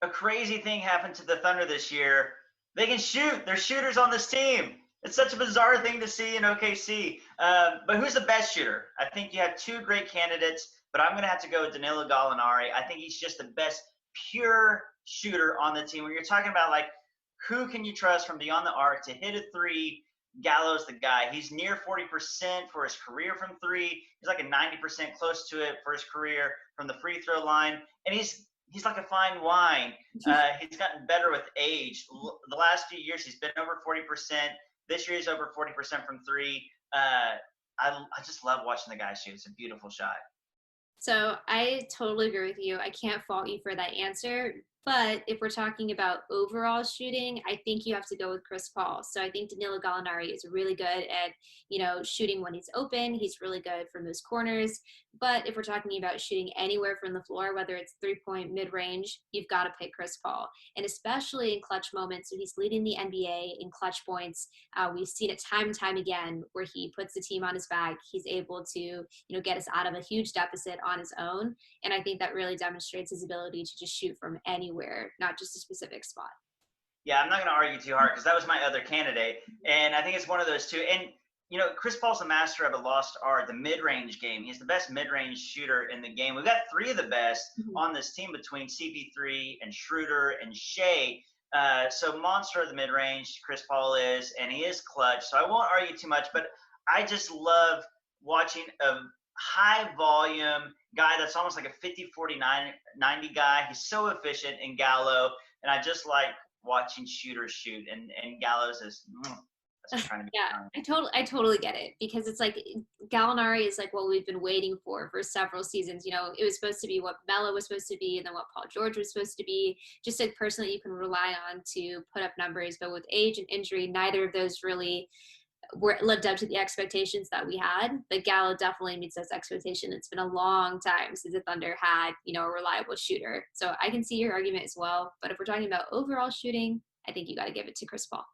a crazy thing happened to the Thunder this year. They can shoot. There's shooters on this team. It's such a bizarre thing to see in OKC. But who's the best shooter? I think you have two great candidates, but I'm going to have to go with Danilo Gallinari. I think he's just the best pure shooter on the team. When you're talking about like who can you trust from beyond the arc to hit a three, Gallo's the guy. He's near 40% for his career from three. He's like a 90% close to it for his career from the free throw line. And he's like a fine wine. He's gotten better with age. The last few years, he's been over 40%. This year, he's over 40% from three. I just love watching the guy shoot. It's a beautiful shot. So I totally agree with you. I can't fault you for that answer. But if we're talking about overall shooting, I think you have to go with Chris Paul. So I think Danilo Gallinari is really good at, shooting when he's open. He's really good from those corners. But if we're talking about shooting anywhere from the floor, whether it's 3-point, mid-range, you've got to pick Chris Paul. And especially in clutch moments, so he's leading the NBA in clutch points. We've seen it time and time again where he puts the team on his back. He's able to, get us out of a huge deficit on his own. And I think that really demonstrates his ability to just shoot from anywhere, not just a specific spot. Yeah, I'm not going to argue too hard because that was my other candidate. And I think it's one of those two. And, Chris Paul's a master of a lost art, the mid-range game. He's the best mid-range shooter in the game. We've got three of the best on this team between CP3 and Schroeder and Shea. So monster of the mid-range, Chris Paul is, and he is clutch. So I won't argue too much, but I just love watching a high volume guy that's almost like a 50-40-90 guy. He's so efficient in Gallo, and I just like watching shooters shoot, and Gallo's is that's trying to be Yeah, I totally get it, because it's like Gallinari is like what we've been waiting for several seasons. It was supposed to be what Melo was supposed to be, and then what Paul George was supposed to be. Just a person that you can rely on to put up numbers, but with age and injury, neither of those really lived up to the expectations that we had. But Gallo definitely meets those expectations. It's been a long time since the Thunder had, a reliable shooter. So I can see your argument as well. But if we're talking about overall shooting, I think you got to give it to Chris Paul.